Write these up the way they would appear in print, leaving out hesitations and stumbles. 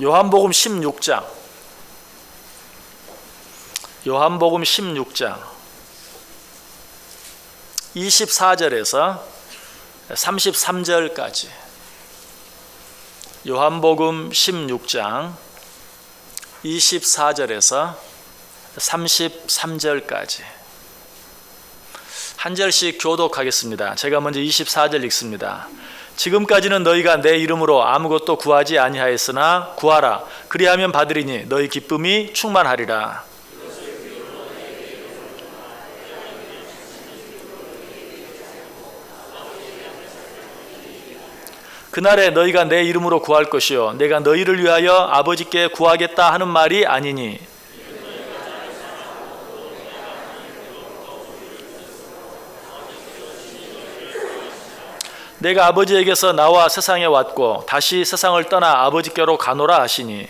요한복음 16장 24절에서 33절까지 요한복음 16장 24절에서 33절까지 한 절씩 교독하겠습니다. 제가 먼저 24절 읽습니다. 지금까지는 너희가 내 이름으로 아무것도 구하지 아니하였으나 구하라. 그리하면 받으리니 너희 기쁨이 충만하리라. 그날에 너희가 내 이름으로 구할 것이요 내가 너희를 위하여 아버지께 구하겠다 하는 말이 아니니 내가 아버지에게서 나와 세상에 왔고 다시 세상을 떠나 아버지께로 가노라 하시니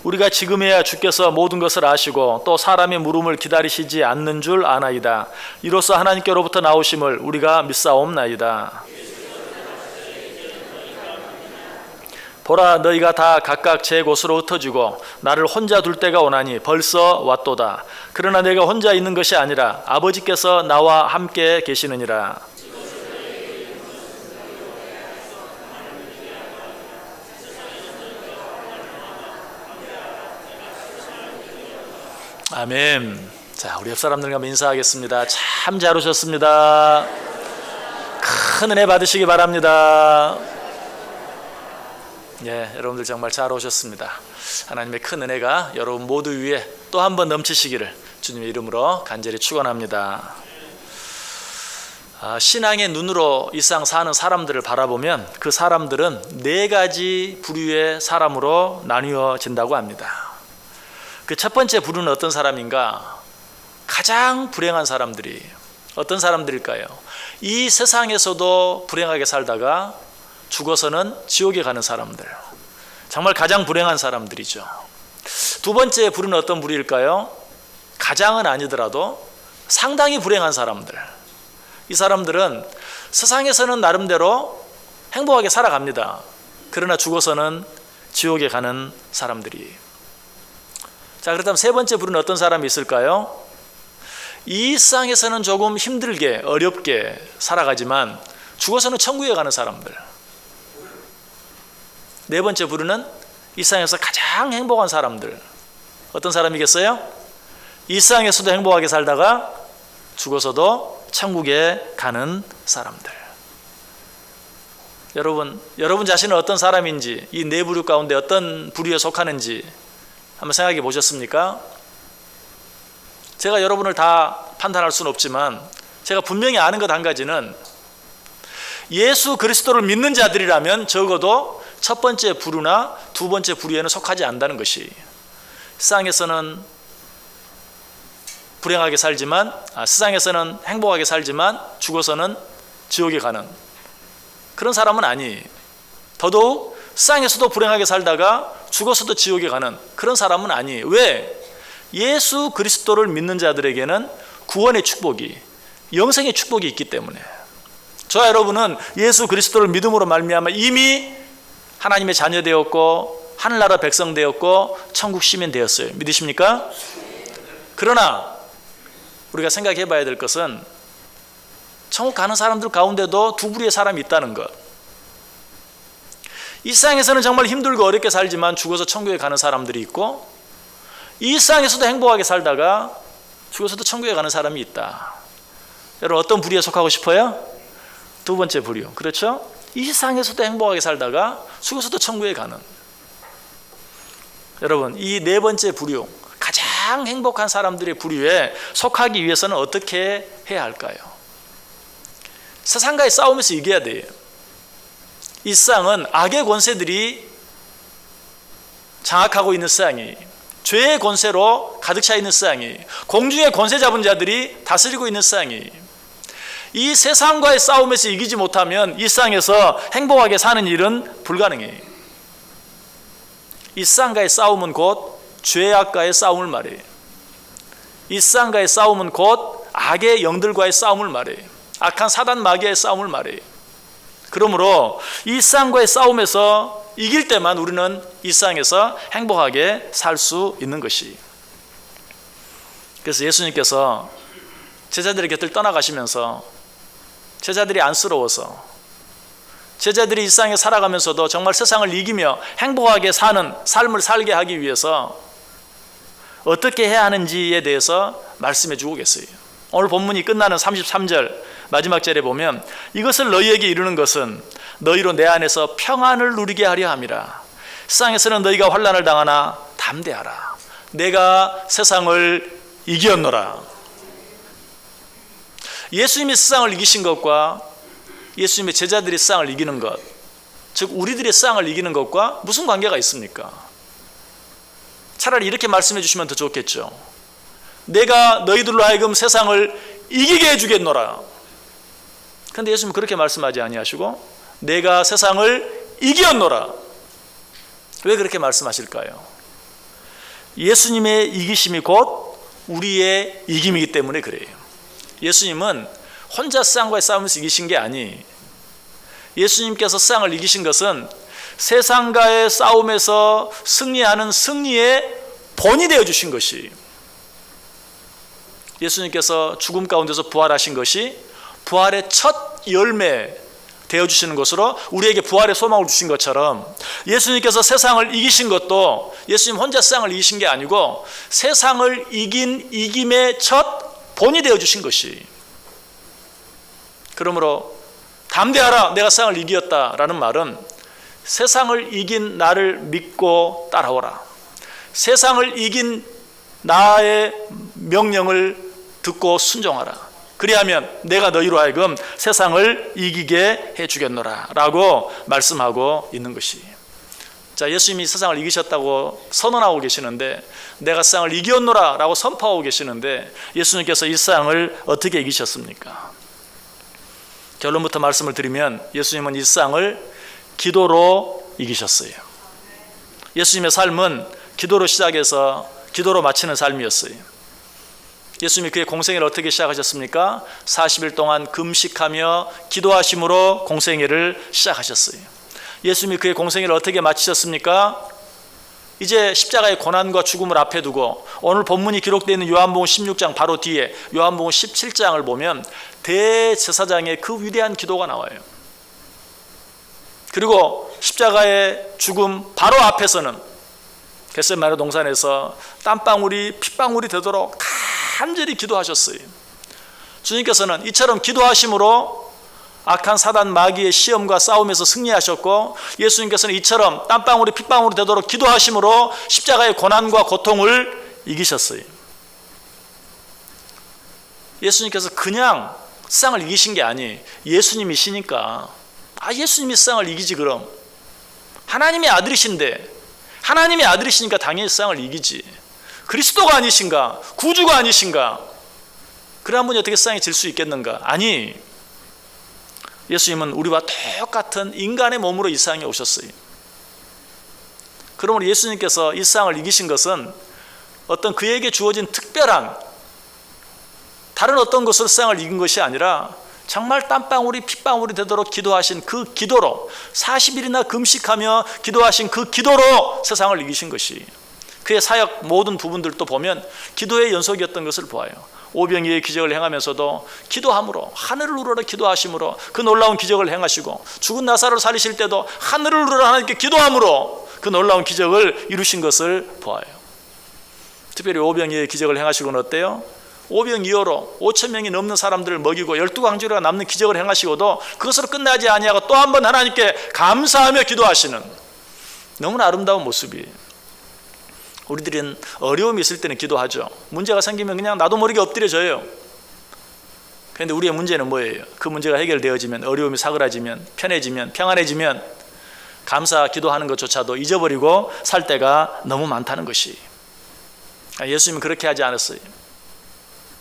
우리가 지금에야 주께서 모든 것을 아시고 또 사람의 물음을 기다리시지 않는 줄 아나이다. 이로써 하나님께로부터 나오심을 우리가 믿사옵나이다. 보라 너희가 다 각각 제 곳으로 흩어지고 나를 혼자 둘 때가 오나니 벌써 왔도다. 그러나 내가 혼자 있는 것이 아니라 아버지께서 나와 함께 계시느니라. 아멘. 자, 우리 옆 사람들과 인사하겠습니다. 참 잘 오셨습니다. 큰 은혜 받으시기 바랍니다. 예, 여러분들 정말 잘 오셨습니다. 하나님의 큰 은혜가 여러분 모두 위에 또 한 번 넘치시기를 주님의 이름으로 간절히 축원합니다. 신앙의 눈으로 일상 사는 사람들을 바라보면 그 사람들은 네 가지 부류의 사람으로 나뉘어진다고 합니다. 그 첫 번째 부류는 어떤 사람인가? 가장 불행한 사람들이 어떤 사람들일까요? 이 세상에서도 불행하게 살다가 죽어서는 지옥에 가는 사람들, 정말 가장 불행한 사람들이죠. 두 번째 부류는 어떤 부류일까요? 가장은 아니더라도 상당히 불행한 사람들. 이 사람들은 세상에서는 나름대로 행복하게 살아갑니다. 그러나 죽어서는 지옥에 가는 사람들이. 자, 그렇다면 세 번째 부류는 어떤 사람이 있을까요? 이 세상에서는 조금 힘들게 어렵게 살아가지만 죽어서는 천국에 가는 사람들. 네 번째 부류는 이 세상에서 가장 행복한 사람들. 어떤 사람이겠어요? 이 세상에서도 행복하게 살다가 죽어서도 천국에 가는 사람들. 여러분 자신은 어떤 사람인지, 이 네 부류 가운데 어떤 부류에 속하는지 한번 생각해 보셨습니까? 제가 여러분을 다 판단할 수는 없지만 제가 분명히 아는 것 한 가지는 예수 그리스도를 믿는 자들이라면 적어도 첫 번째 부류나 두 번째 부류에는 속하지 않는다는 것이, 세상에서는 불행하게 살지만 세상에서는 행복하게 살지만 죽어서는 지옥에 가는 그런 사람은 아니, 더더욱 세상에서도 불행하게 살다가 죽어서도 지옥에 가는 그런 사람은 아니. 왜? 예수 그리스도를 믿는 자들에게는 구원의 축복이, 영생의 축복이 있기 때문에. 저와 여러분은 예수 그리스도를 믿음으로 말미암아 이미 하나님의 자녀 되었고 하늘나라 백성 되었고 천국 시민 되었어요. 믿으십니까? 그러나 우리가 생각해 봐야 될 것은 천국 가는 사람들 가운데도 두 부류의 사람이 있다는 것. 이 세상에서는 정말 힘들고 어렵게 살지만 죽어서 천국에 가는 사람들이 있고, 이 세상에서도 행복하게 살다가 죽어서도 천국에 가는 사람이 있다. 여러분 어떤 부류에 속하고 싶어요? 두 번째 부류. 그렇죠? 이 세상에서도 행복하게 살다가 죽어서도 천국에 가는. 여러분 이 네 번째 부류, 가장 행복한 사람들의 부류에 속하기 위해서는 어떻게 해야 할까요? 세상과의 싸움에서 이겨야 돼요. 이 세상은 악의 권세들이 장악하고 있는 세상이, 죄의 권세로 가득 차 있는 세상이, 공중의 권세 잡은 자들이 다스리고 있는 세상이, 이 세상과의 싸움에서 이기지 못하면 이 세상에서 행복하게 사는 일은 불가능해요. 이 세상과의 싸움은 곧 죄악과의 싸움을 말해요. 이 세상과의 싸움은 곧 악의 영들과의 싸움을 말해요. 악한 사단 마귀의 싸움을 말해요. 그러므로 이 세상과의 싸움에서 이길 때만 우리는 이 세상에서 행복하게 살 수 있는 것이. 그래서 예수님께서 제자들의 곁을 떠나가시면서 제자들이 안쓰러워서, 제자들이 이 세상에 살아가면서도 정말 세상을 이기며 행복하게 사는 삶을 살게 하기 위해서 어떻게 해야 하는지에 대해서 말씀해 주고 계세요. 오늘 본문이 끝나는 33절 마지막 절에 보면, 이것을 너희에게 이르는 것은 너희로 내 안에서 평안을 누리게 하려 함이라. 세상에서는 너희가 환난을 당하나 담대하라. 내가 세상을 이겼노라. 예수님이 세상을 이기신 것과 예수님의 제자들이 세상을 이기는 것, 즉 우리들의 세상을 이기는 것과 무슨 관계가 있습니까? 차라리 이렇게 말씀해 주시면 더 좋겠죠. 내가 너희들로 하여금 세상을 이기게 해주겠노라. 그런데 예수님은 그렇게 말씀하지 아니하시고 내가 세상을 이겼노라. 왜 그렇게 말씀하실까요? 예수님의 이기심이 곧 우리의 이김이기 때문에 그래요. 예수님은 혼자 세상과의 싸움에서 이기신 게 아니, 예수님께서 세상을 이기신 것은 세상과의 싸움에서 승리하는 승리의 본이 되어주신 것이, 예수님께서 죽음 가운데서 부활하신 것이 부활의 첫 열매 되어주시는 것으로 우리에게 부활의 소망을 주신 것처럼, 예수님께서 세상을 이기신 것도 예수님 혼자 세상을 이기신 게 아니고 세상을 이긴 이김의 첫 본이 되어주신 것이. 그러므로 담대하라, 내가 세상을 이겼다라는 말은 세상을 이긴 나를 믿고 따라오라, 세상을 이긴 나의 명령을 듣고 순종하라, 그리하면 내가 너희로 하여금 세상을 이기게 해주겠노라 라고 말씀하고 있는 것이. 자, 예수님이 세상을 이기셨다고 선언하고 계시는데, 내가 세상을 이겼노라 라고 선포하고 계시는데, 예수님께서 이 세상을 어떻게 이기셨습니까? 결론부터 말씀을 드리면 예수님은 이 세상을 기도로 이기셨어요. 예수님의 삶은 기도로 시작해서 기도로 마치는 삶이었어요. 예수님이 그의 공생애를 어떻게 시작하셨습니까? 40일 동안 금식하며 기도하심으로 공생애를 시작하셨어요. 예수님이 그의 공생애를 어떻게 마치셨습니까? 이제 십자가의 고난과 죽음을 앞에 두고 오늘 본문이 기록되어 있는 요한복음 16장 바로 뒤에 요한복음 17장을 보면 대제사장의 그 위대한 기도가 나와요. 그리고 십자가의 죽음 바로 앞에서는 겟세마네 동산에서 땀방울이 핏방울이 되도록 간절히 기도하셨어요. 주님께서는 이처럼 기도하심으로 악한 사단 마귀의 시험과 싸움에서 승리하셨고, 예수님께서는 이처럼 땀방울이 핏방울이 되도록 기도하심으로 십자가의 고난과 고통을 이기셨어요. 예수님께서 그냥 세상을 이기신 게 아니, 예수님이시니까 예수님이 세상을 이기지. 그럼 하나님의 아들이신데, 하나님의 아들이시니까 당연히 세상을 이기지. 그리스도가 아니신가? 구주가 아니신가? 그러한 분이 어떻게 세상에 질 수 있겠는가? 아니, 예수님은 우리와 똑같은 인간의 몸으로 이 세상에 오셨어요. 그러므로 예수님께서 이 세상을 이기신 것은 어떤 그에게 주어진 특별한 다른 어떤 것으로 세상을 이긴 것이 아니라 정말 땀방울이 핏방울이 되도록 기도하신 그 기도로, 40일이나 금식하며 기도하신 그 기도로 세상을 이기신 것이. 그의 사역 모든 부분들도 보면 기도의 연속이었던 것을 보아요. 오병이의 기적을 행하면서도 기도함으로, 하늘을 우러러 기도하심으로 그 놀라운 기적을 행하시고, 죽은 나사로를 살리실 때도 하늘을 우러러 하나님께 기도함으로 그 놀라운 기적을 이루신 것을 보아요. 특별히 오병이의 기적을 행하시고는 어때요? 오병이어로 5,000명이 넘는 사람들을 먹이고 12광주리가 남는 기적을 행하시고도 그것으로 끝나지 아니하고 또 한 번 하나님께 감사하며 기도하시는 너무나 아름다운 모습이에요. 우리들은 어려움이 있을 때는 기도하죠. 문제가 생기면 그냥 나도 모르게 엎드려져요. 그런데 우리의 문제는 뭐예요? 그 문제가 해결되어지면, 어려움이 사그라지면, 편해지면, 평안해지면 감사 기도하는 것조차도 잊어버리고 살 때가 너무 많다는 것이. 예수님은 그렇게 하지 않았어요.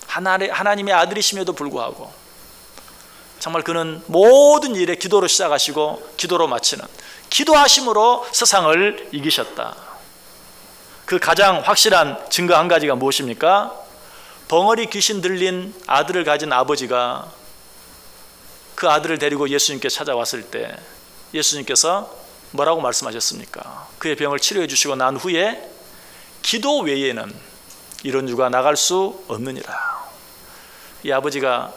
하나님의 아들이심에도 불구하고 정말 그는 모든 일에 기도로 시작하시고 기도로 마치는, 기도하심으로 세상을 이기셨다. 그 가장 확실한 증거 한 가지가 무엇입니까? 벙어리 귀신 들린 아들을 가진 아버지가 그 아들을 데리고 예수님께 찾아왔을 때 예수님께서 뭐라고 말씀하셨습니까? 그의 병을 치료해 주시고 난 후에 기도 외에는 이런 유가 나갈 수 없느니라. 이 아버지가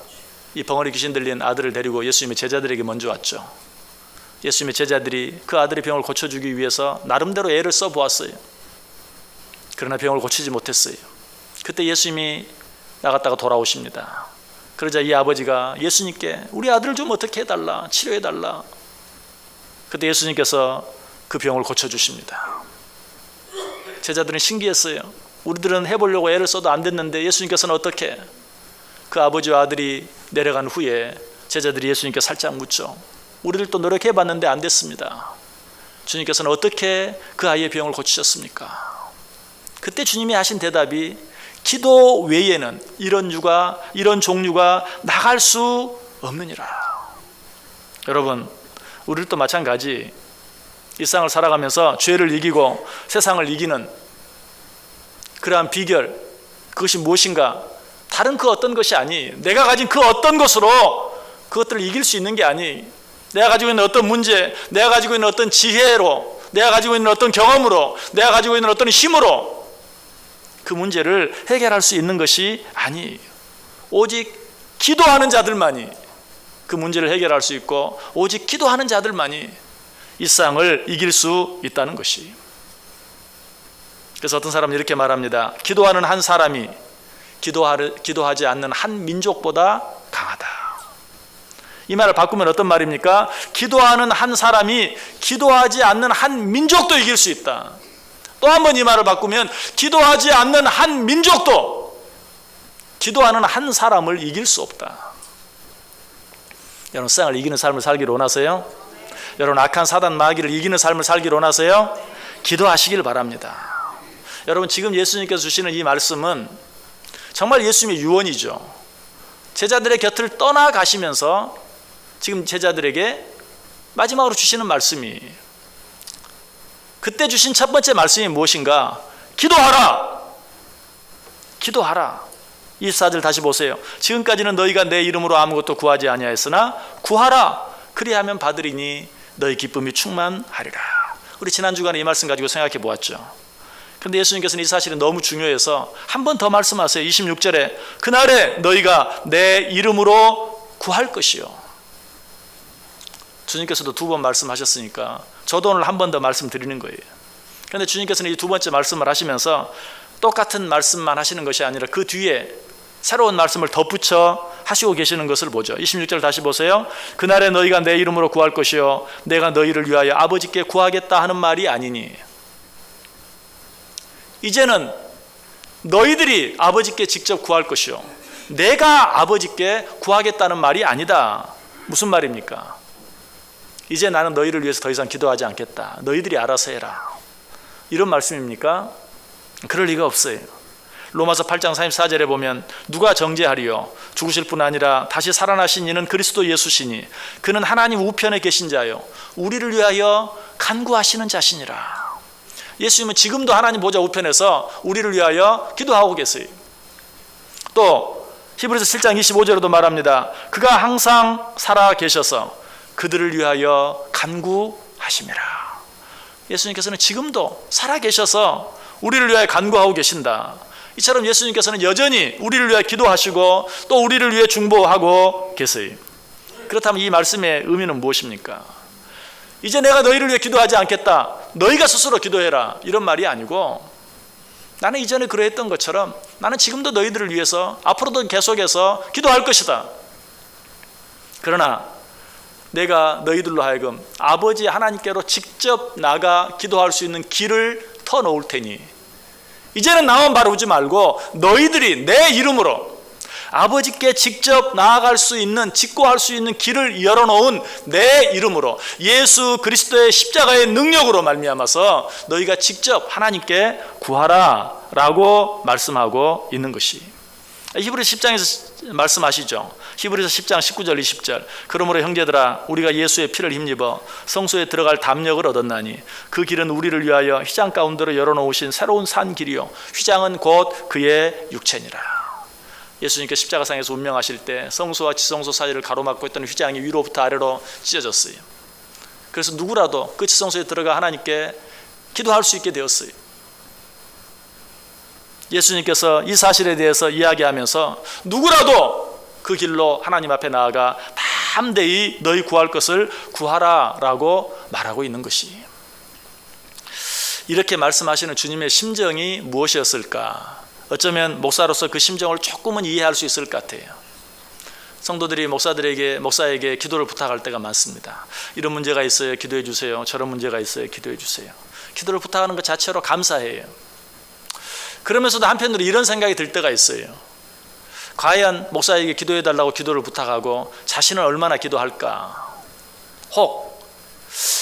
이 벙어리 귀신 들린 아들을 데리고 예수님의 제자들에게 먼저 왔죠. 예수님의 제자들이 그 아들의 병을 고쳐주기 위해서 나름대로 애를 써보았어요. 그러나 병을 고치지 못했어요. 그때 예수님이 나갔다가 돌아오십니다. 그러자 이 아버지가 예수님께 우리 아들을 좀 어떻게 해달라, 치료해달라. 그때 예수님께서 그 병을 고쳐주십니다. 제자들은 신기했어요. 우리들은 해보려고 애를 써도 안 됐는데 예수님께서는 어떻게? 그 아버지와 아들이 내려간 후에 제자들이 예수님께 살짝 묻죠. 우리들도 노력해봤는데 안 됐습니다. 주님께서는 어떻게 그 아이의 병을 고치셨습니까? 그때 주님이 하신 대답이 기도 외에는 이런 종류가 나갈 수 없느니라. 여러분, 우리도 마찬가지. 일상을 살아가면서 죄를 이기고 세상을 이기는 그러한 비결, 그것이 무엇인가? 다른 그 어떤 것이 아니, 내가 가진 그 어떤 것으로 그것들을 이길 수 있는 게 아니, 내가 가지고 있는 어떤 문제, 내가 가지고 있는 어떤 지혜로, 내가 가지고 있는 어떤 경험으로, 내가 가지고 있는 어떤 힘으로 그 문제를 해결할 수 있는 것이 아니, 오직 기도하는 자들만이 그 문제를 해결할 수 있고, 오직 기도하는 자들만이 이 세상을 이길 수 있다는 것이. 그래서 어떤 사람은 이렇게 말합니다. 기도하는 한 사람이 기도하지 않는 한 민족보다 강하다. 이 말을 바꾸면 어떤 말입니까? 기도하는 한 사람이 기도하지 않는 한 민족도 이길 수 있다. 또 한 번 이 말을 바꾸면 기도하지 않는 한 민족도 기도하는 한 사람을 이길 수 없다. 여러분, 세상을 이기는 삶을 살기를 원하세요? 여러분, 악한 사단 마귀를 이기는 삶을 살기를 원하세요? 기도하시길 바랍니다. 여러분, 지금 예수님께서 주시는 이 말씀은 정말 예수님의 유언이죠. 제자들의 곁을 떠나가시면서 지금 제자들에게 마지막으로 주시는 말씀이, 그때 주신 첫 번째 말씀이 무엇인가? 기도하라! 기도하라. 24절 다시 보세요. 지금까지는 너희가 내 이름으로 아무것도 구하지 아니하였으나 구하라. 그리하면 받으리니 너희 기쁨이 충만하리라. 우리 지난 주간에 이 말씀 가지고 생각해 보았죠. 그런데 예수님께서는 이 사실이 너무 중요해서 한 번 더 말씀하세요. 26절에 그날에 너희가 내 이름으로 구할 것이요. 주님께서도 두 번 말씀하셨으니까 저도 오늘 한 번 더 말씀드리는 거예요. 그런데 주님께서는 이 두 번째 말씀을 하시면서 똑같은 말씀만 하시는 것이 아니라 그 뒤에 새로운 말씀을 덧붙여 하시고 계시는 것을 보죠. 26절 다시 보세요. 그날에 너희가 내 이름으로 구할 것이요 내가 너희를 위하여 아버지께 구하겠다 하는 말이 아니니. 이제는 너희들이 아버지께 직접 구할 것이요 내가 아버지께 구하겠다는 말이 아니다. 무슨 말입니까? 이제 나는 너희를 위해서 더 이상 기도하지 않겠다. 너희들이 알아서 해라. 이런 말씀입니까? 그럴 리가 없어요. 로마서 8장 34절에 보면 누가 정죄하리요? 죽으실 뿐 아니라 다시 살아나신 이는 그리스도 예수시니 그는 하나님 우편에 계신 자요 우리를 위하여 간구하시는 자시니라. 예수님은 지금도 하나님 보좌 우편에서 우리를 위하여 기도하고 계세요. 또 히브리서 7장 25절에도 말합니다. 그가 항상 살아 계셔서 그들을 위하여 간구하심이라. 예수님께서는 지금도 살아 계셔서 우리를 위하여 간구하고 계신다. 이처럼 예수님께서는 여전히 우리를 위하여 기도하시고 또 우리를 위해 중보하고 계세요. 그렇다면 이 말씀의 의미는 무엇입니까? 이제 내가 너희를 위해 기도하지 않겠다. 너희가 스스로 기도해라. 이런 말이 아니고 나는 이전에 그러했던 것처럼 나는 지금도 너희들을 위해서 앞으로도 계속해서 기도할 것이다. 그러나 내가 너희들로 하여금 아버지 하나님께로 직접 나가 기도할 수 있는 길을 터놓을 테니 이제는 나만 바라보지 말고 너희들이 내 이름으로 아버지께 직접 나아갈 수 있는, 직구할 수 있는 길을 열어놓은 내 이름으로 예수 그리스도의 십자가의 능력으로 말미암아서 너희가 직접 하나님께 구하라 라고 말씀하고 있는 것이 히브리서 10장에서 말씀하시죠. 히브리서 10장 19절 20절 그러므로 형제들아 우리가 예수의 피를 힘입어 성소에 들어갈 담력을 얻었나니 그 길은 우리를 위하여 휘장 가운데로 열어놓으신 새로운 산 길이요 휘장은 곧 그의 육체니라. 예수님께서 십자가상에서 운명하실 때 성소와 지성소 사이를 가로막고 있던 휘장이 위로부터 아래로 찢어졌어요. 그래서 누구라도 그 지성소에 들어가 하나님께 기도할 수 있게 되었어요. 예수님께서 이 사실에 대해서 이야기하면서 누구라도 그 길로 하나님 앞에 나아가 담대히 너희 구할 것을 구하라 라고 말하고 있는 것이, 이렇게 말씀하시는 주님의 심정이 무엇이었을까? 어쩌면 목사로서 그 심정을 조금은 이해할 수 있을 것 같아요. 성도들이 목사에게 기도를 부탁할 때가 많습니다. 이런 문제가 있어요, 기도해 주세요. 저런 문제가 있어요, 기도해 주세요. 기도를 부탁하는 것 자체로 감사해요. 그러면서도 한편으로 이런 생각이 들 때가 있어요. 과연 목사에게 기도해 달라고 기도를 부탁하고 자신은 얼마나 기도할까? 혹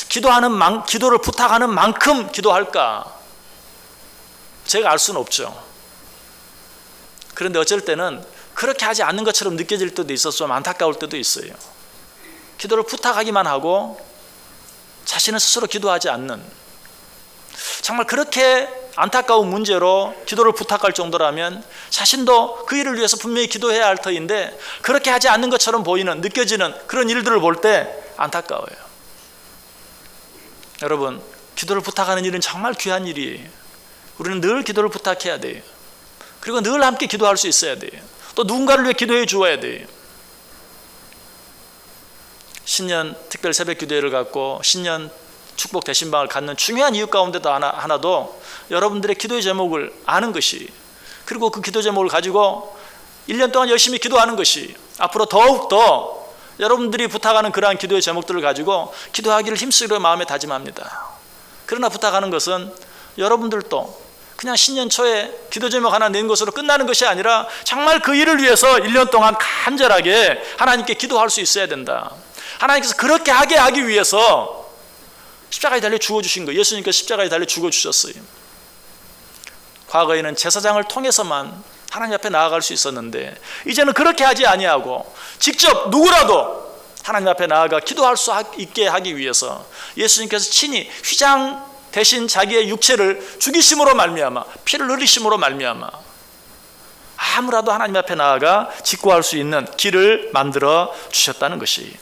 기도를 부탁하는 만큼 기도할까? 제가 알 수는 없죠. 그런데 어쩔 때는 그렇게 하지 않는 것처럼 느껴질 때도 있어서 좀 안타까울 때도 있어요. 기도를 부탁하기만 하고 자신은 스스로 기도하지 않는, 정말 그렇게 안타까운 문제로 기도를 부탁할 정도라면 자신도 그 일을 위해서 분명히 기도해야 할 터인데 그렇게 하지 않는 것처럼 느껴지는 그런 일들을 볼 때 안타까워요. 여러분, 기도를 부탁하는 일은 정말 귀한 일이에요. 우리는 늘 기도를 부탁해야 돼요. 그리고 늘 함께 기도할 수 있어야 돼요. 또 누군가를 위해 기도해 주어야 돼요. 신년 특별 새벽 기도회를 갖고 신년 축복 대신방을 갖는 중요한 이유 가운데도 하나도 여러분들의 기도의 제목을 아는 것이, 그리고 그 기도 제목을 가지고 1년 동안 열심히 기도하는 것이 앞으로 더욱더 여러분들이 부탁하는 그러한 기도의 제목들을 가지고 기도하기를 힘쓰기로 마음에 다짐합니다. 그러나 부탁하는 것은 여러분들도 그냥 신년 초에 기도 제목 하나 낸 것으로 끝나는 것이 아니라 정말 그 일을 위해서 1년 동안 간절하게 하나님께 기도할 수 있어야 된다. 하나님께서 그렇게 하기 위해서 십자가에 달려 죽어주신 거예요. 예수님께서 십자가에 달려 죽어주셨어요. 과거에는 제사장을 통해서만 하나님 앞에 나아갈 수 있었는데 이제는 그렇게 하지 아니하고 직접 누구라도 하나님 앞에 나아가 기도할 수 있게 하기 위해서 예수님께서 친히 휘장 대신 자기의 육체를 죽이심으로 말미암아, 피를 흘리심으로 말미암아 아무라도 하나님 앞에 나아가 직구할 수 있는 길을 만들어 주셨다는 것이.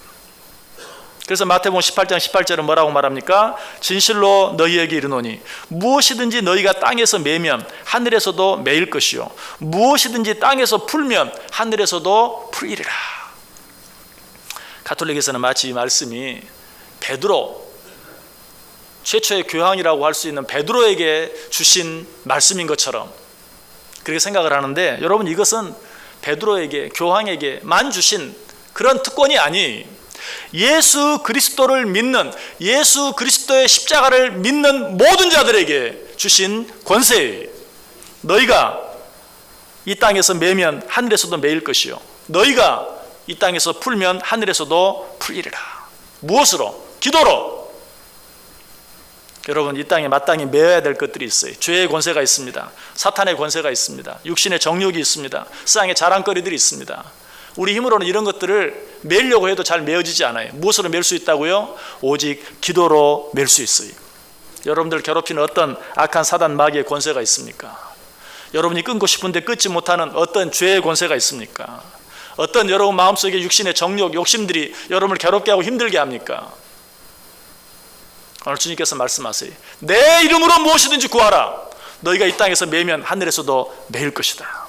그래서 마태복음 18장 18절은 뭐라고 말합니까? 진실로 너희에게 이르노니 무엇이든지 너희가 땅에서 매면 하늘에서도 매일 것이요 무엇이든지 땅에서 풀면 하늘에서도 풀리리라. 가톨릭에서는 마치 이 말씀이 베드로, 최초의 교황이라고 할 수 있는 베드로에게 주신 말씀인 것처럼 그렇게 생각을 하는데, 여러분, 이것은 베드로에게, 교황에게만 주신 그런 특권이 아니, 예수 그리스도를 믿는, 예수 그리스도의 십자가를 믿는 모든 자들에게 주신 권세예요. 너희가 이 땅에서 매면 하늘에서도 매일 것이요 너희가 이 땅에서 풀면 하늘에서도 풀리리라. 무엇으로? 기도로. 여러분, 이 땅에 마땅히 매어야 될 것들이 있어요. 죄의 권세가 있습니다. 사탄의 권세가 있습니다. 육신의 정욕이 있습니다. 세상의 자랑거리들이 있습니다. 우리 힘으로는 이런 것들을 매려고 해도 잘 매어지지 않아요. 무엇으로 맬 수 있다고요? 오직 기도로 맬 수 있어요. 여러분들 괴롭히는 어떤 악한 사단 마귀의 권세가 있습니까? 여러분이 끊고 싶은데 끊지 못하는 어떤 죄의 권세가 있습니까? 어떤 여러분 마음속에 육신의 정욕, 욕심들이 여러분을 괴롭게 하고 힘들게 합니까? 오늘 주님께서 말씀하세요. 내 이름으로 무엇이든지 구하라. 너희가 이 땅에서 매면 하늘에서도 매일 것이다.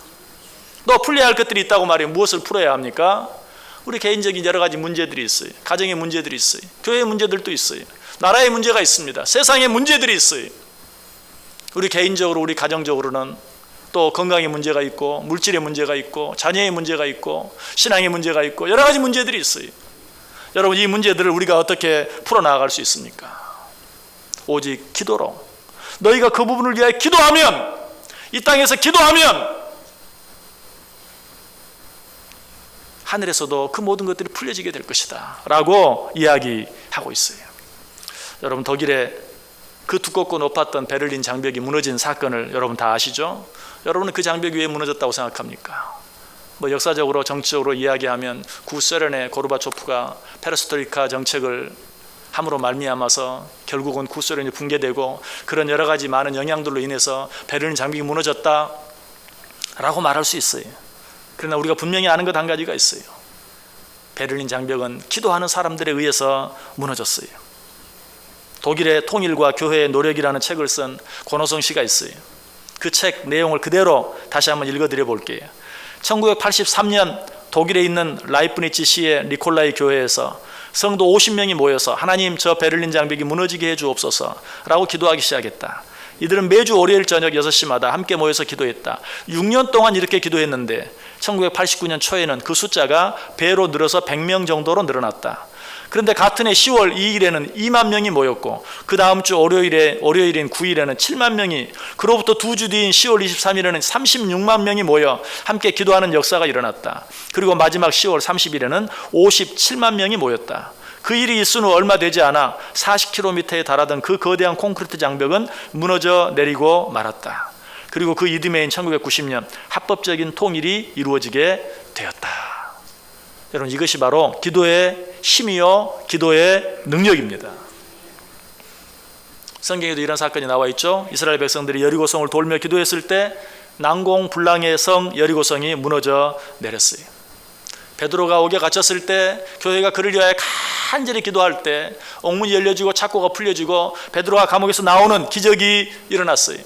너 풀려야 할 것들이 있다고 말해요. 무엇을 풀어야 합니까? 우리 개인적인 여러 가지 문제들이 있어요. 가정의 문제들이 있어요. 교회의 문제들도 있어요. 나라의 문제가 있습니다. 세상의 문제들이 있어요. 우리 개인적으로, 우리 가정적으로는 또 건강의 문제가 있고, 물질의 문제가 있고, 자녀의 문제가 있고, 신앙의 문제가 있고, 여러 가지 문제들이 있어요. 여러분, 이 문제들을 우리가 어떻게 풀어나갈 수 있습니까? 오직 기도로. 너희가 그 부분을 위하여 기도하면, 이 땅에서 기도하면 하늘에서도 그 모든 것들이 풀려지게 될 것이다 라고 이야기하고 있어요. 여러분, 독일의 그 두껍고 높았던 베를린 장벽이 무너진 사건을 여러분 다 아시죠? 여러분은 그 장벽이 왜 무너졌다고 생각합니까? 역사적으로 정치적으로 이야기하면 구소련의 고르바초프가 페레스트로이카 정책을 함으로 말미암아서 결국은 구소련이 붕괴되고 그런 여러 가지 많은 영향들로 인해서 베를린 장벽이 무너졌다라고 말할 수 있어요. 그러나 우리가 분명히 아는 것 한 가지가 있어요. 베를린 장벽은 기도하는 사람들에 의해서 무너졌어요. 독일의 통일과 교회의 노력이라는 책을 쓴 권호성 씨가 있어요. 그 책 내용을 그대로 다시 한번 읽어드려 볼게요. 1983년 독일에 있는 라이프니츠 시의 니콜라이 교회에서 성도 50명이 모여서 하나님, 저 베를린 장벽이 무너지게 해 주옵소서 라고 기도하기 시작했다. 이들은 매주 월요일 저녁 6시마다 함께 모여서 기도했다. 6년 동안 이렇게 기도했는데 1989년 초에는 그 숫자가 배로 늘어서 100명 정도로 늘어났다. 그런데 같은 해 10월 2일에는 2만 명이 모였고 그 다음 주 월요일인 9일에는 7만 명이, 그로부터 2주 뒤인 10월 23일에는 36만 명이 모여 함께 기도하는 역사가 일어났다. 그리고 마지막 10월 30일에는 57만 명이 모였다. 그 일이 있은 후 얼마 되지 않아 40km에 달하던 그 거대한 콘크리트 장벽은 무너져 내리고 말았다. 그리고 그 이듬해인 1990년 합법적인 통일이 이루어지게 되었다. 여러분, 이것이 바로 기도의 힘이요 기도의 능력입니다. 성경에도 이런 사건이 나와 있죠. 이스라엘 백성들이 여리고성을 돌며 기도했을 때 난공불락의 성 여리고성이 무너져 내렸어요. 베드로가 옥에 갇혔을 때, 교회가 그를 위하여 간절히 기도할 때 옥문이 열려지고 착고가 풀려지고 베드로가 감옥에서 나오는 기적이 일어났어요.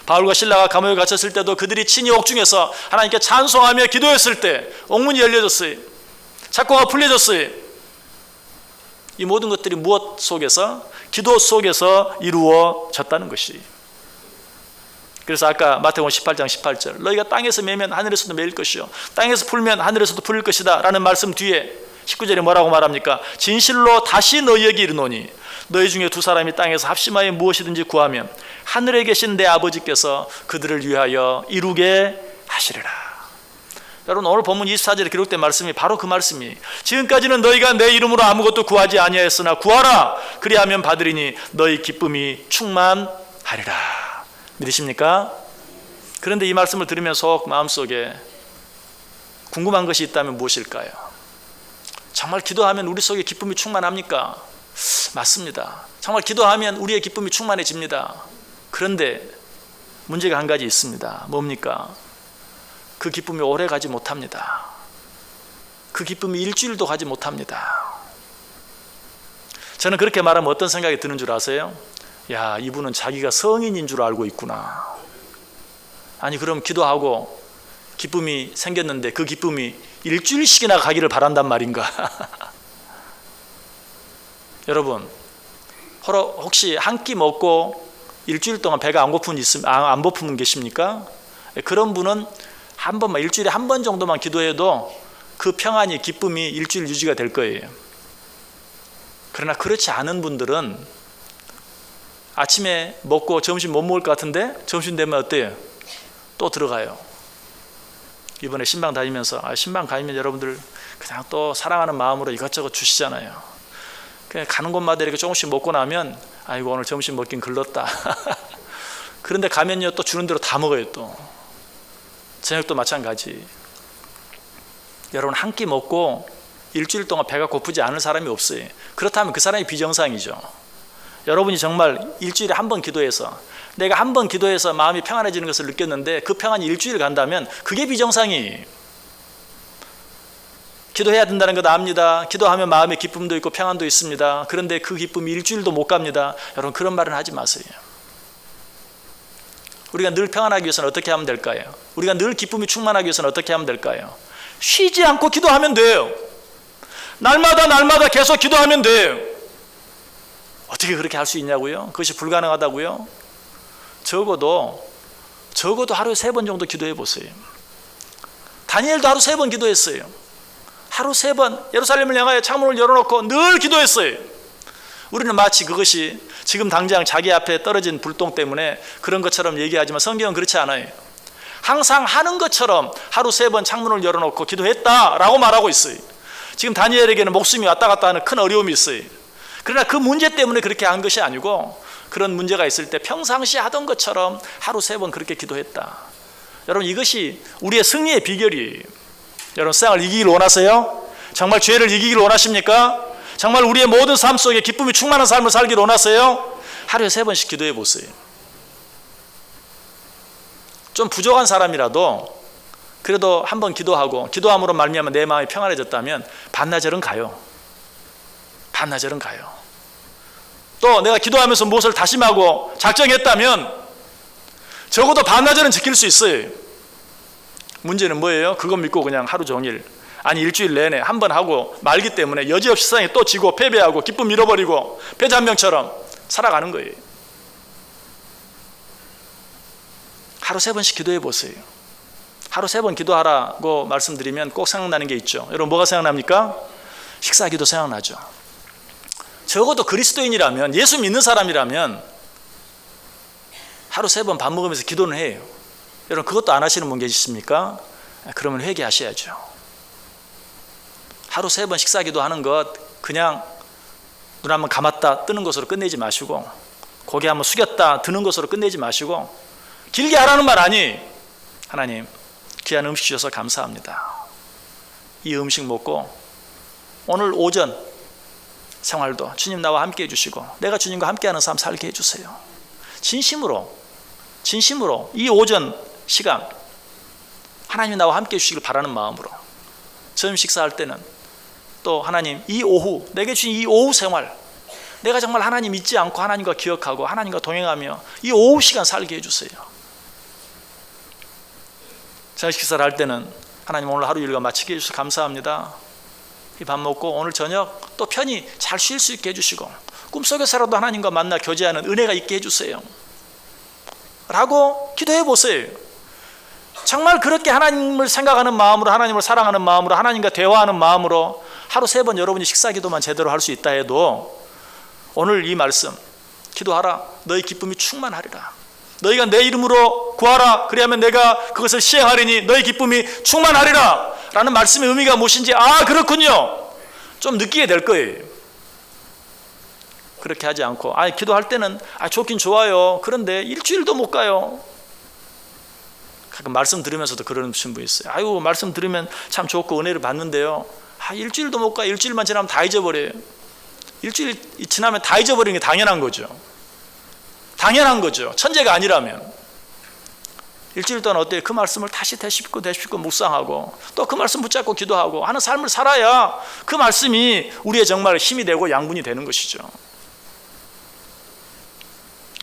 바울과 실라가 감옥에 갇혔을 때도 그들이 친히 옥중에서 하나님께 찬송하며 기도했을 때 옥문이 열려졌어요. 착고가 풀려졌어요. 이 모든 것들이 무엇 속에서? 기도 속에서 이루어졌다는 것이. 그래서 아까 마태복음 18장 18절, 너희가 땅에서 매면 하늘에서도 매일 것이요 땅에서 풀면 하늘에서도 풀릴 것이다 라는 말씀 뒤에 19절에 뭐라고 말합니까? 진실로 다시 너희에게 이르노니 너희 중에 두 사람이 땅에서 합심하여 무엇이든지 구하면 하늘에 계신 내 아버지께서 그들을 위하여 이루게 하시리라. 여러분, 오늘 본문 24절에 기록된 말씀이 바로 그 말씀이, 지금까지는 너희가 내 이름으로 아무것도 구하지 아니하였으나 구하라 그리하면 받으리니 너희 기쁨이 충만하리라. 믿으십니까? 그런데 이 말씀을 들으면서 마음속에 궁금한 것이 있다면 무엇일까요? 정말 기도하면 우리 속에 기쁨이 충만합니까? 맞습니다. 정말 기도하면 우리의 기쁨이 충만해집니다. 그런데 문제가 한 가지 있습니다. 뭡니까? 그 기쁨이 오래 가지 못합니다. 그 기쁨이 일주일도 가지 못합니다. 저는 그렇게 말하면 어떤 생각이 드는 줄 아세요? 야, 이분은 자기가 성인인 줄 알고 있구나. 아니, 그럼 기도하고 기쁨이 생겼는데 그 기쁨이 일주일씩이나 가기를 바란단 말인가? 여러분, 혹시 한 끼 먹고 일주일 동안 배가 안 고픈 분 계십니까? 그런 분은 한 번만, 일주일에 한 번 정도만 기도해도 그 평안이, 기쁨이 일주일 유지가 될 거예요. 그러나 그렇지 않은 분들은 아침에 먹고 점심 못 먹을 것 같은데 점심 되면 어때요? 또 들어가요. 이번에 신방 다니면서, 신방 가면 여러분들 그냥 또 사랑하는 마음으로 이것저것 주시잖아요. 그냥 가는 곳마다 이렇게 조금씩 먹고 나면 아이고, 오늘 점심 먹긴 글렀다. 그런데 가면요, 또 주는 대로 다 먹어요. 또 저녁도 마찬가지. 여러분, 한 끼 먹고 일주일 동안 배가 고프지 않을 사람이 없어요. 그렇다면 그 사람이 비정상이죠. 여러분이 정말 일주일에 한 번 기도해서, 내가 한 번 기도해서 마음이 평안해지는 것을 느꼈는데 그 평안이 일주일 간다면 그게 비정상이에요. 기도해야 된다는 것 압니다. 기도하면 마음에 기쁨도 있고 평안도 있습니다. 그런데 그 기쁨이 일주일도 못 갑니다. 여러분, 그런 말은 하지 마세요. 우리가 늘 평안하기 위해서는 어떻게 하면 될까요? 우리가 늘 기쁨이 충만하기 위해서는 어떻게 하면 될까요? 쉬지 않고 기도하면 돼요. 날마다 계속 기도하면 돼요. 어떻게 그렇게 할 수 있냐고요? 그것이 불가능하다고요? 적어도 하루에 3번 정도 기도해 보세요. 다니엘도 하루 3번 기도했어요. 하루 3번 예루살렘을 향하여 창문을 열어놓고 늘 기도했어요. 우리는 마치 그것이 지금 당장 자기 앞에 떨어진 불똥 때문에 그런 것처럼 얘기하지만 성경은 그렇지 않아요. 항상 하는 것처럼 하루 3번 창문을 열어놓고 기도했다라고 말하고 있어요. 지금 다니엘에게는 목숨이 왔다 갔다 하는 큰 어려움이 있어요. 그러나 그 문제 때문에 그렇게 한 것이 아니고, 그런 문제가 있을 때 평상시 하던 것처럼 하루 3번 그렇게 기도했다. 여러분, 이것이 우리의 승리의 비결이에요. 여러분, 세상을 이기길 원하세요? 정말 죄를 이기길 원하십니까? 정말 우리의 모든 삶 속에 기쁨이 충만한 삶을 살기를 원하세요? 하루에 3번씩 기도해 보세요. 좀 부족한 사람이라도 그래도 한번 기도함으로 말미암아 내 마음이 평안해졌다면 반나절은 가요. 반나절은 가요. 또 내가 기도하면서 무엇을 다짐하고 작정했다면 적어도 반나절은 지킬 수 있어요. 문제는 뭐예요? 그거 믿고 그냥 하루 종일, 아니 일주일 내내 한 번 하고 말기 때문에 여지없이 세상에 또 지고 패배하고 기쁨 잃어버리고 패잔병처럼 살아가는 거예요. 하루 3번씩 기도해 보세요. 하루 3번 기도하라고 말씀드리면 꼭 생각나는 게 있죠. 여러분 뭐가 생각납니까? 식사기도 생각나죠. 적어도 그리스도인이라면, 예수 믿는 사람이라면 하루 3번 밥 먹으면서 기도는 해요. 여러분 그것도 안 하시는 분 계십니까? 그러면 회개하셔야죠. 하루 3번 식사기도 하는 것 그냥 눈 한번 감았다 뜨는 것으로 끝내지 마시고, 고개 한번 숙였다 드는 것으로 끝내지 마시고, 길게 하라는 말 아니, 하나님 귀한 음식 주셔서 감사합니다. 이 음식 먹고 오늘 오전 생활도 주님 나와 함께 해주시고 내가 주님과 함께하는 삶 살게 해주세요. 진심으로 이 오전 시간 하나님이 나와 함께 해주시길 바라는 마음으로 점심 식사할 때는 또 하나님 이 오후 내게 주신 이 오후 생활, 내가 정말 하나님 잊지 않고 하나님과 기억하고 하나님과 동행하며 이 오후 시간 살게 해주세요. 저녁 식사를 할 때는 하나님 오늘 하루 일과 마치게 해주셔서 감사합니다. 이 밥 먹고 오늘 저녁 또 편히 잘 쉴 수 있게 해주시고 꿈속에서라도 하나님과 만나 교제하는 은혜가 있게 해주세요 라고 기도해 보세요. 정말 그렇게 하나님을 생각하는 마음으로, 하나님을 사랑하는 마음으로, 하나님과 대화하는 마음으로 하루 3번 여러분이 식사기도만 제대로 할 수 있다 해도 오늘 이 말씀 기도하라 너희 기쁨이 충만하리라, 너희가 내 이름으로 구하라 그리하면 내가 그것을 시행하리니 너희 기쁨이 충만하리라 라는 말씀의 의미가 무엇인지 그렇군요 좀 느끼게 될 거예요. 그렇게 하지 않고 기도할 때는 좋긴 좋아요, 그런데 일주일도 못 가요. 가끔 말씀 들으면서도 그러는 분이 있어요. 말씀 들으면 참 좋고 은혜를 받는데요, 일주일도 못 가. 일주일만 지나면 다 잊어버려요. 일주일 지나면 다 잊어버리는 게 당연한 거죠. 천재가 아니라면. 일주일 동안 어때요? 그 말씀을 다시 되씹고 묵상하고 또 그 말씀 붙잡고 기도하고 하는 삶을 살아야 그 말씀이 우리의 정말 힘이 되고 양분이 되는 것이죠.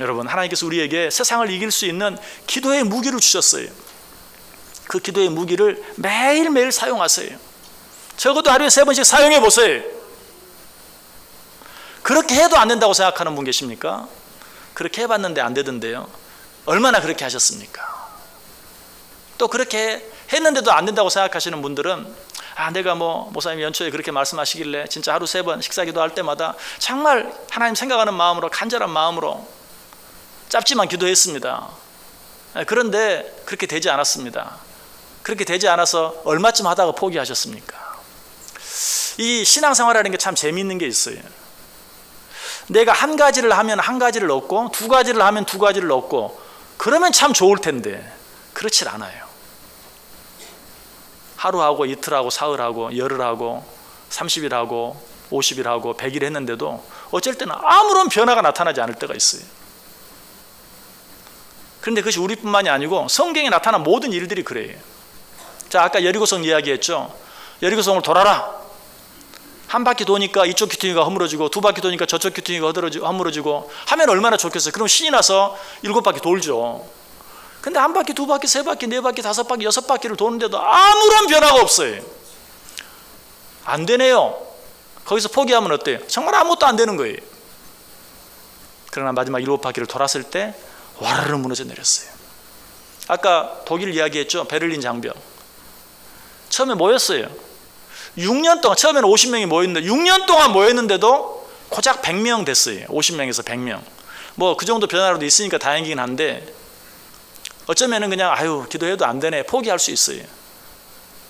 여러분 하나님께서 우리에게 세상을 이길 수 있는 기도의 무기를 주셨어요. 그 기도의 무기를 매일매일 사용하세요. 적어도 하루에 3번씩 사용해 보세요. 그렇게 해도 안 된다고 생각하는 분 계십니까? 그렇게 해봤는데 안 되던데요. 얼마나 그렇게 하셨습니까? 또 그렇게 했는데도 안 된다고 생각하시는 분들은 내가 목사님 연초에 그렇게 말씀하시길래 진짜 하루 3번 식사기도 할 때마다 정말 하나님 생각하는 마음으로, 간절한 마음으로 짧지만 기도했습니다. 그런데 그렇게 되지 않았습니다. 그렇게 되지 않아서 얼마쯤 하다가 포기하셨습니까? 이 신앙생활이라는 게 참 재미있는 게 있어요. 내가 한 가지를 하면 한 가지를 얻고 두 가지를 하면 두 가지를 얻고 그러면 참 좋을 텐데 그렇지 않아요. 하루하고 이틀하고 사흘하고 열흘하고 30일하고 50일하고 100일 했는데도 어쩔 때는 아무런 변화가 나타나지 않을 때가 있어요. 그런데 그것이 우리뿐만이 아니고 성경에 나타난 모든 일들이 그래요. 자, 아까 여리고성 이야기했죠. 여리고성을 돌아라. 한 바퀴 도니까 이쪽 귀퉁이가 허물어지고 두 바퀴 도니까 저쪽 귀퉁이가 허물어지고 하면 얼마나 좋겠어요. 그럼 신이 나서 7바퀴 돌죠. 근데 한 바퀴, 두 바퀴, 세 바퀴, 네 바퀴, 5바퀴, 6바퀴를 도는데도 아무런 변화가 없어요. 안 되네요. 거기서 포기하면 어때요? 정말 아무것도 안 되는 거예요. 그러나 마지막 7바퀴를 돌았을 때 와르르 무너져 내렸어요. 아까 독일 이야기했죠. 베를린 장벽. 처음에 모였어요. 6년 동안, 처음에는 50명이 모였는데 6년 동안 모였는데도 고작 100명 됐어요. 50명에서 100명. 그 정도 변화라도 있으니까 다행이긴 한데 어쩌면은 그냥 기도해도 안 되네 포기할 수 있어요.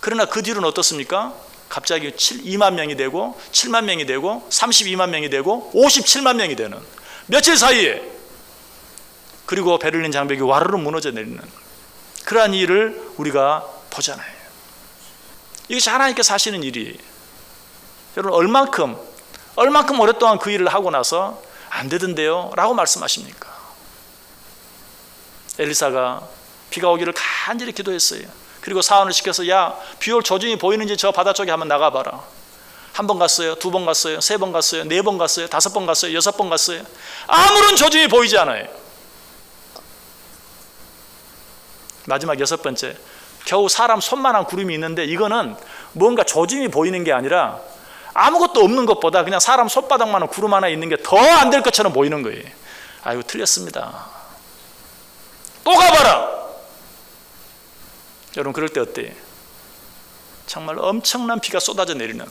그러나 그 뒤로는 어떻습니까? 갑자기 2만 명이 되고 7만 명이 되고 32만 명이 되고 57만 명이 되는 며칠 사이에, 그리고 베를린 장벽이 와르르 무너져 내리는 그러한 일을 우리가 보잖아요. 이것이 하나님께서 하시는 일이에요. 여러분 얼만큼 오랫동안 그 일을 하고 나서 안 되던데요 라고 말씀하십니까? 엘리사가 비가 오기를 간절히 기도했어요. 그리고 사원을 시켜서 야, 비올 조짐이 보이는지 저 바다 쪽에 한번 나가봐라. 한 번 갔어요, 두 번 갔어요, 세 번 갔어요, 네 번 갔어요, 다섯 번 갔어요, 여섯 번 갔어요. 아무런 조짐이 보이지 않아요. 마지막 여섯 번째, 겨우 사람 손만한 구름이 있는데 이거는 뭔가 조짐이 보이는 게 아니라 아무것도 없는 것보다 그냥 사람 손바닥만한 구름 하나 있는 게 더 안 될 것처럼 보이는 거예요. 아이고, 틀렸습니다. 또 가봐라. 여러분, 그럴 때 어때요? 정말 엄청난 비가 쏟아져 내리는,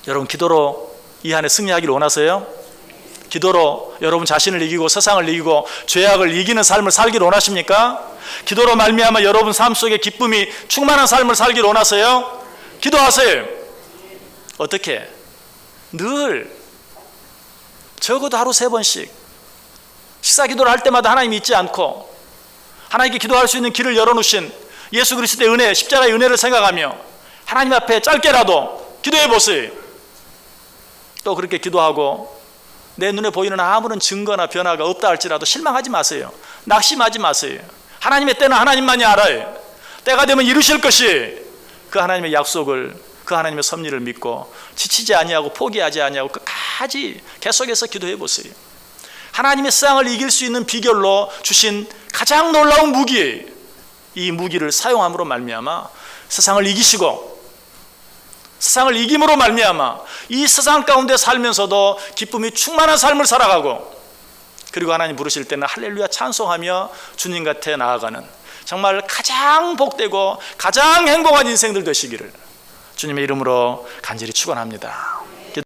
여러분, 기도로 이 한 해 승리하기를 원하세요? 기도로 여러분 자신을 이기고 세상을 이기고 죄악을 이기는 삶을 살기를 원하십니까? 기도로 말미암아 여러분 삶 속에 기쁨이 충만한 삶을 살기를 원하세요? 기도하세요. 어떻게? 늘 적어도 하루 3번씩 식사 기도를 할 때마다 하나님 잊지 않고 하나님께 기도할 수 있는 길을 열어놓으신 예수 그리스도의 은혜, 십자가의 은혜를 생각하며 하나님 앞에 짧게라도 기도해 보세요. 또 그렇게 기도하고 내 눈에 보이는 아무런 증거나 변화가 없다 할지라도 실망하지 마세요. 낙심하지 마세요. 하나님의 때는 하나님만이 알아요. 때가 되면 이루실 것이, 그 하나님의 약속을, 그 하나님의 섭리를 믿고 지치지 아니하고 포기하지 아니하고 끝까지 계속해서 기도해 보세요. 하나님의 세상을 이길 수 있는 비결로 주신 가장 놀라운 무기예요. 이 무기를 사용함으로 말미암아 세상을 이기시고 세상을 이김으로 말미암아 이 세상 가운데 살면서도 기쁨이 충만한 삶을 살아가고, 그리고 하나님 부르실 때는 할렐루야 찬송하며 주님 곁에 나아가는 정말 가장 복되고 가장 행복한 인생들 되시기를 주님의 이름으로 간절히 축원합니다.